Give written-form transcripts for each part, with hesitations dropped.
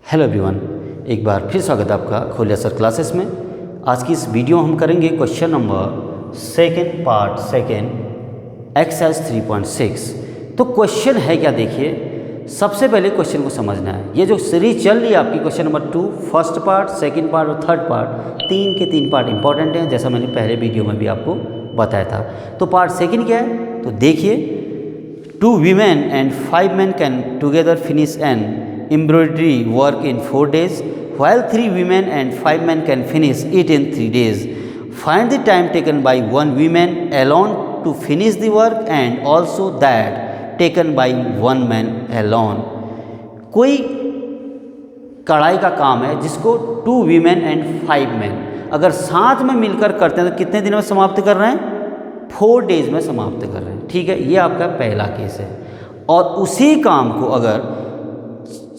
Hello everyone, एक बार फिर स्वागत है आपका खोलिया सर क्लासेस में। आज की इस वीडियो हम करेंगे question number second part second exercise 3.6। तो क्वेश्चन है क्या, देखिए सबसे पहले क्वेश्चन को समझना है। ये जो सीरीज चल रही है आपकी question number 2, first part, second part और थर्ड पार्ट, तीन के तीन पार्ट इंपॉर्टेंट हैं, जैसा मैंने पहले वीडियो में भी आपको बताया था। तो पार्ट सेकेंड क्या है, तो देखिए 2 women and 5 men can together finish an embroidery work in 4 days, while 3 women and 5 men can finish it in 3 days. Find the time taken by 1 woman alone to finish the work and also that taken by 1 man alone. कोई कढ़ाई का काम है जिसको 2 women and 5 men अगर साथ में मिलकर करते हैं तो कितने दिन में समाप्त कर रहे हैं? 4 डेज में समाप्त कर रहे हैं। ठीक है, ये आपका पहला केस है। और उसी काम को अगर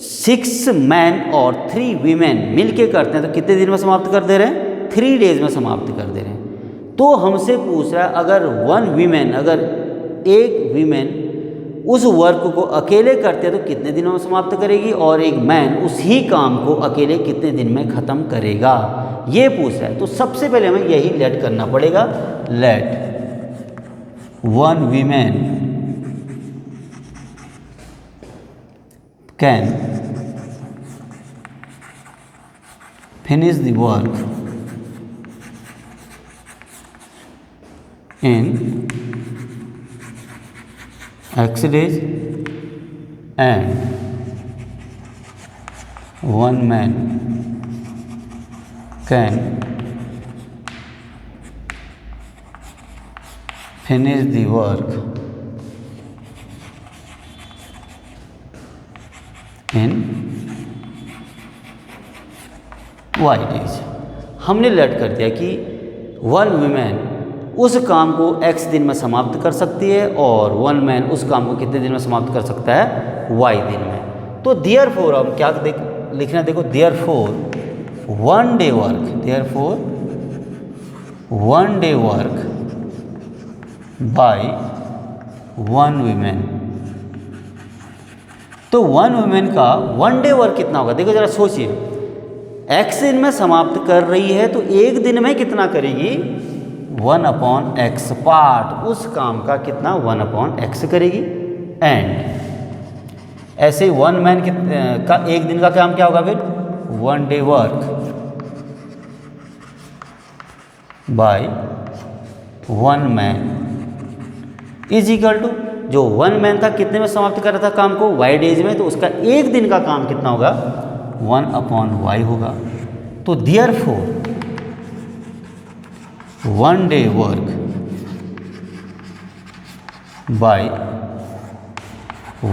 6 मैन और 3 वीमेन मिलके करते हैं तो कितने दिन में समाप्त कर दे रहे हैं? 3 डेज में समाप्त कर दे रहे हैं। तो हमसे पूछ रहा है अगर 1 वीमेन, अगर एक वीमेन उस वर्क को अकेले करते हैं तो कितने दिनों में समाप्त करेगी, और एक मैन उसी काम को अकेले कितने दिन में ख़त्म करेगा, ये पूछ रहा है। तो सबसे पहले हमें यही लेट करना पड़ेगा। Let 1 woman can finish the work in X days and 1 man can finish the work in Y days। हमने लेट कर दिया कि 1 woman उस काम को X दिन में समाप्त कर सकती है और 1 man उस काम को कितने दिन में समाप्त कर सकता है? Y दिन में। तो therefore हम क्या लिखना, देखो therefore 1 day work, therefore 1 day work by 1 woman। तो 1 woman का 1 डे वर्क कितना होगा? देखो जरा सोचिए, x दिन में समाप्त कर रही है तो एक दिन में कितना करेगी? 1/x पार्ट उस काम का कितना? 1/x करेगी। एंड ऐसे 1 मैन का एक दिन का काम क्या होगा फिर? 1 day work by 1 man is equal to, जो 1 मैन था कितने में समाप्त कर रहा था काम को? Y डेज में। तो उसका एक दिन का काम कितना होगा? 1/y होगा। तो therefore 1 day work by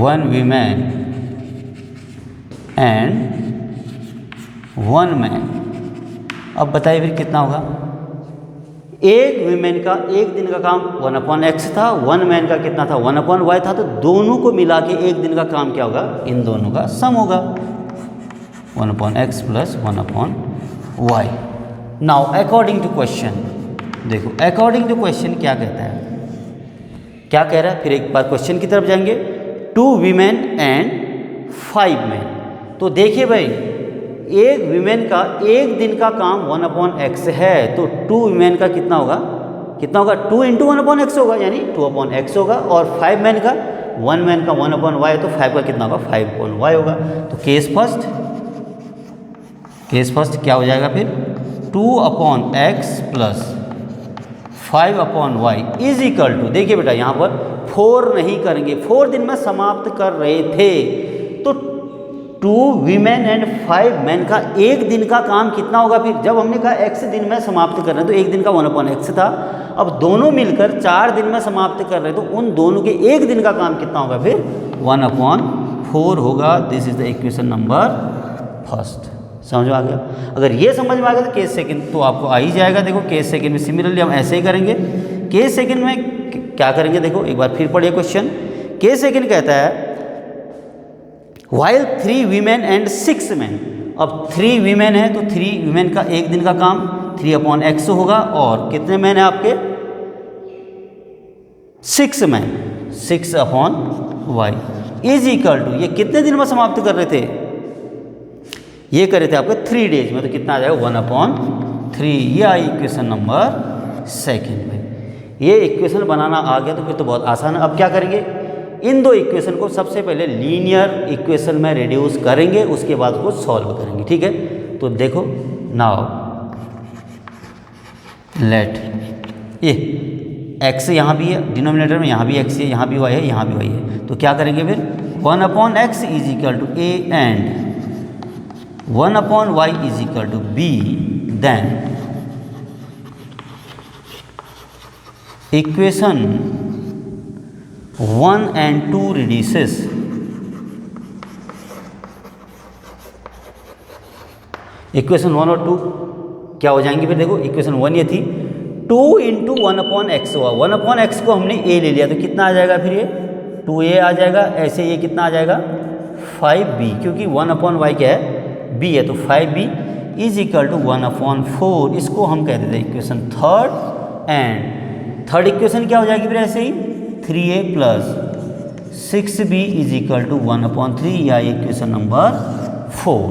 1 woman and 1 man। अब बताइए फिर कितना होगा? एक वीमेन का एक दिन का काम 1/x था, 1 मैन का कितना था? 1/y था। तो दोनों को मिला के एक दिन का काम क्या होगा? इन दोनों का सम होगा, 1/x plus 1/y। Now according to question, देखो अकॉर्डिंग टू क्वेश्चन क्या कहता है, क्या कह रहा है? फिर एक बार क्वेश्चन की तरफ जाएंगे। 2 वीमेन एंड 5 मैन। तो देखिए भाई, एक वीमेन का एक दिन का काम 1/x है, तो 2 वीमेन का कितना होगा? कितना होगा? 2 × 1/x होगा, यानी 2/x होगा। और 5 मैन का, 1 मैन का 1/y है तो 5 का कितना होगा? 5/y होगा। तो केस फर्स्ट क्या हो जाएगा फिर? 2/x plus 5/y is equal to, देखिए बेटा यहाँ पर 4 नहीं करेंगे, 4 दिन में समाप्त कर रहे थे, तो 2 वीमेन एंड 5 मैन का एक दिन का काम कितना होगा फिर? जब हमने कहा x दिन में समाप्त कर रहे हैं तो एक दिन का 1/x था। अब दोनों मिलकर 4 दिन में समाप्त कर रहे हैं तो उन दोनों के एक दिन का काम कितना होगा फिर? 1/4 होगा। This is the equation number first. समझ में आ गया? अगर ये समझ में आ गया तो केस सेकंड तो आपको आ ही जाएगा। देखो केस सेकंड में सिमिलरली हम ऐसे ही करेंगे। केस सेकंड में क्या करेंगे, देखो एक बार फिर पढ़िए क्वेश्चन। केस सेकंड कहता है while 3 women and 6 men। अब 3 वीमेन है तो 3 वीमेन का एक दिन का काम 3/x होगा, और कितने मैन है आपके? 6 man, 6/y is equal to, ये कितने दिन में समाप्त कर रहे थे? ये करे थे आपके 3 डेज में, तो कितना आ जाएगा 1/3। ये आई इक्वेशन नंबर सेकेंड में। ये इक्वेशन बनाना आ गया तो फिर तो बहुत आसान है। अब क्या करेंगे, इन दो इक्वेशन को सबसे पहले लीनियर इक्वेशन में रिड्यूस करेंगे, उसके बाद उसको सॉल्व करेंगे। ठीक है, तो देखो नाउ लेट ए एक्स यहाँ भी है डिनोमिनेटर में, यहाँ भी एक्स है, यहाँ भी वाई है, यहाँ भी वाई है, तो क्या करेंगे फिर 1/x is equal to A and 1/y is equal to B, then equation 1 and 2 reduces, equation 1 और 2 क्या हो जाएंगे फिर देखो, इक्वेशन 1 ये थी 2 इंटू 1/x हुआ, 1/x को हमने a ले लिया तो कितना आ जाएगा फिर ये 2a आ जाएगा। ऐसे ये कितना आ जाएगा 5b, क्योंकि 1/y क्या है b है, तो 5b इज इक्वल टू 1/4। इसको हम कह देते हैं equation third. And third equation क्या हो जाएगी फिर ऐसे ही 3a plus 6b is equal to 1/3, या इक्वेशन नंबर 4।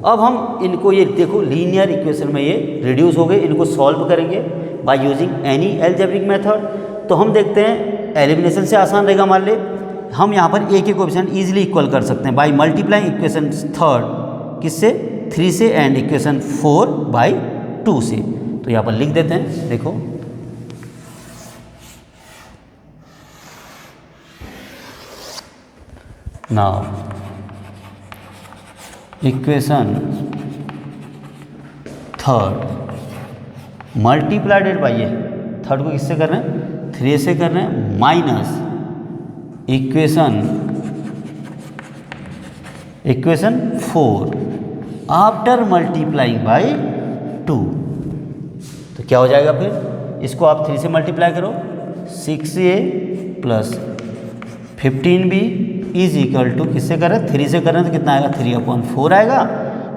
अब हम इनको ये देखो लीनियर इक्वेशन में ये रिड्यूस हो गए, इनको सॉल्व करेंगे by using any algebraic method. तो हम देखते हैं एलिमिनेशन से आसान रहेगा। मान ले हम यहाँ पर a के कोएफिशिएंट इजीली इक्वल कर सकते हैं बाय मल्टीप्लाइंग इक्वेशन थर्ड किससे 3 से एंड इक्वेशन 4 बाय 2 से। तो यहाँ पर लिख देते हैं, देखो नाउ इक्वेशन थर्ड मल्टीप्लाइडेड बाय ये थर्ड को किससे कर रहे हैं 3 से कर रहे हैं, minus equation 4 after multiplying by 2। तो क्या हो जाएगा फिर, इसको आप 3 से मल्टीप्लाई करो, 6a plus 15b is equal to किससे कर रहे हैं 3 से कर रहे हैं, तो कितना आएगा 3/4 आएगा।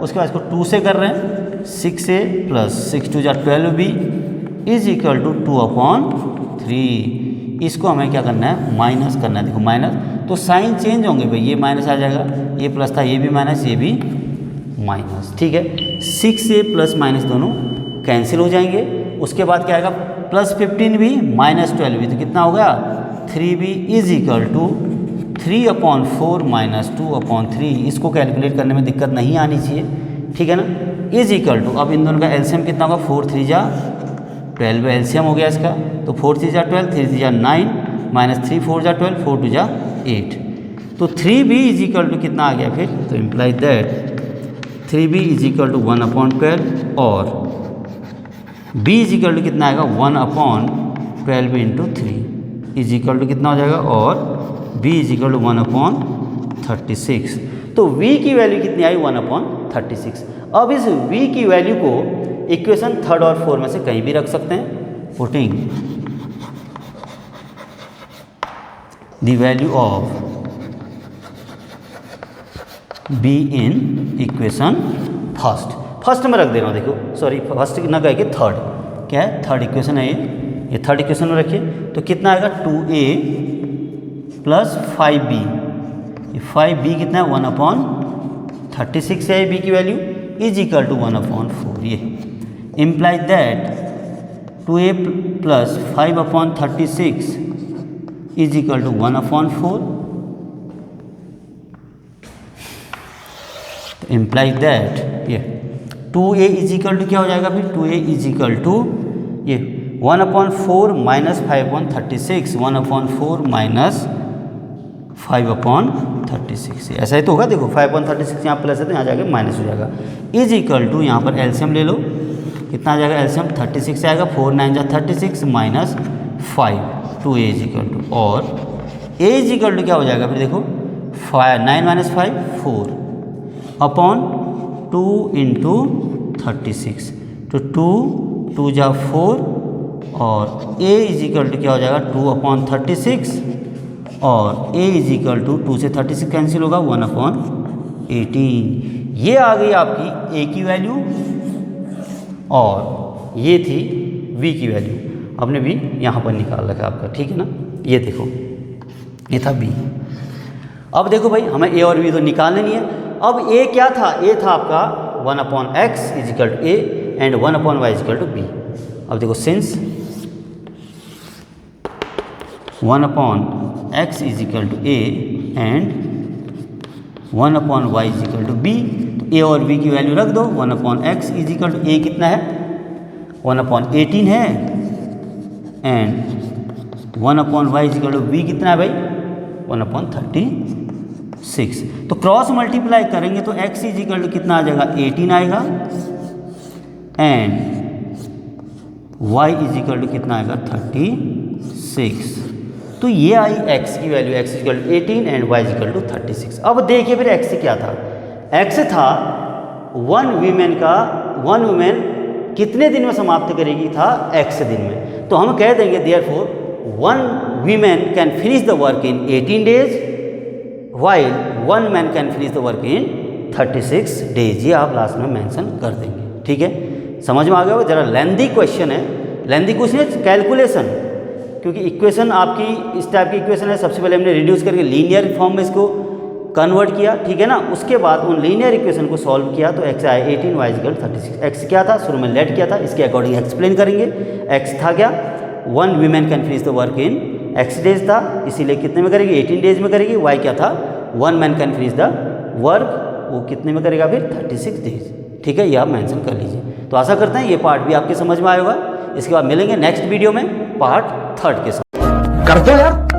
उसके बाद इसको 2 से कर रहे हैं, 6a plus 6 2 12b is equal to 2/3। इसको हमें क्या करना है माइनस करना है। देखो माइनस तो साइन चेंज होंगे भाई, ये माइनस आ जाएगा, ये प्लस था, ये भी माइनस, ये भी माइनस। ठीक है, 6a प्लस माइनस दोनों कैंसिल हो जाएंगे। उसके बाद क्या आएगा प्लस 15b माइनस 12b, तो कितना होगा 3b is equal to 3/4 minus 2/3। इसको कैलकुलेट करने में दिक्कत नहीं आनी चाहिए, ठीक है ना। इज इक्वल टू, अब इन दोनों का एलसीएम कितना होगा 4 3 जा 12 एलसीएम हो गया इसका, तो 4 3 जा 12, 3 3 जा 9 माइनस 3 4 जा 12, 4 2 जा 8। तो 3b इज इक्वल टू कितना आ गया फिर, तो imply that 3b is equal to 1/12 और b इज इक्वल टू कितना आएगा 1/12 इंटू 3 इज इक्वल टू कितना हो जाएगा, और b इज इक्वल टू 1/36। तो v की वैल्यू कितनी आई 1/36। अब इस v की वैल्यू को इक्वेशन थर्ड और 4 में से कहीं भी रख सकते हैं। Putting the value of b in equation first में रख दे रहा हूँ। देखो सॉरी फर्स्ट ना कह के थर्ड, क्या है थर्ड इक्वेशन है ये थर्ड इक्वेशन में रखिए। तो कितना आएगा 2a प्लस 5b, ये 5b कितना है 1/36 है b की वैल्यू, इज इक्वल टू 1/4। ये imply that 2a plus 5/36 is equal to 1/4। Imply that ये 2a इज इक्वल टू क्या हो जाएगा फिर 2a इज इक्वल टू ये 1/4 माइनस 5/36, 1/4 माइनस 5/36। ऐसा ही तो होगा, देखो 5/36 यहाँ प्लस है तो यहाँ जाके माइनस हो जाएगा। इज इक्वल टू यहाँ पर एलसीएम ले लो, कितना आ जाएगा एलसीएम 36 आएगा, 4 9 जा 36 minus 5, 2a is equal to, और a इज इक्वल टू क्या हो जाएगा फिर देखो 9 माइनस 5 4 अपॉन 2 इंटू 36, तो 2 2 जा 4 और a इज इक्वल टू क्या हो जाएगा 2/36 और a इज इक्वल टू 2 से 36 कैंसिल होगा 1/18। ये आ गई आपकी a की वैल्यू और ये थी v की वैल्यू। हमने v यहाँ पर निकाल रखा आपका, ठीक है ना। ये देखो ये था b। अब देखो भाई हमें a और v तो निकालने नहीं है, अब ए क्या था, ए था आपका 1/x is equal to A and 1/y is equal to b. अब देखो since 1/x is equal to A and 1/y is equal to b, तो ए और बी की वैल्यू रख दो। 1/x इजिकल टू ए कितना है 1/18 है and 1/y is equal to B कितना है भाई 1/36। तो क्रॉस मल्टीप्लाई करेंगे तो x इजिकल टू कितना आ जाएगा 18 आएगा एंड y इजिकल टू कितना आएगा 36। तो ये आई x की value, x is equal to 18 and y is equal to 36। अब देखिए फिर x क्या था, x था वन वुमेन कितने दिन में समाप्त करेगी था x दिन में। तो हम कह देंगे therefore one women can finish the work in 18 days while one man can finish the work in 36 days. ये आप लास्ट में मेंशन कर देंगे, ठीक है। समझ में आ गया होगा। जरा लेंदी क्वेश्चन है, लेंदी क्वेश्चन है कैलकुलेशन, क्योंकि इक्वेशन आपकी इस टाइप की इक्वेशन है। सबसे पहले हमने रिड्यूस करके लीनियर फॉर्म में इसको कन्वर्ट किया, ठीक है ना। उसके बाद उन लीनियर इक्वेशन को सॉल्व किया तो x आया 18, y इक्वल 36। x क्या था शुरू में लेट किया था, इसके अकॉर्डिंग एक्सप्लेन करेंगे। x था क्या, one women can finish the work in x days था, इसीलिए कितने में करेगी 18 डेज में करेगी। y क्या था one man can finish the work, वो कितने में करेगा फिर 36 डेज, ठीक है। ये आप मेंशन कर लीजिए। तो आशा करते हैं ये पार्ट भी आपके समझ में आएगा। इसके बाद मिलेंगे नेक्स्ट वीडियो में पार्ट 3 के साथ। कर दो यार।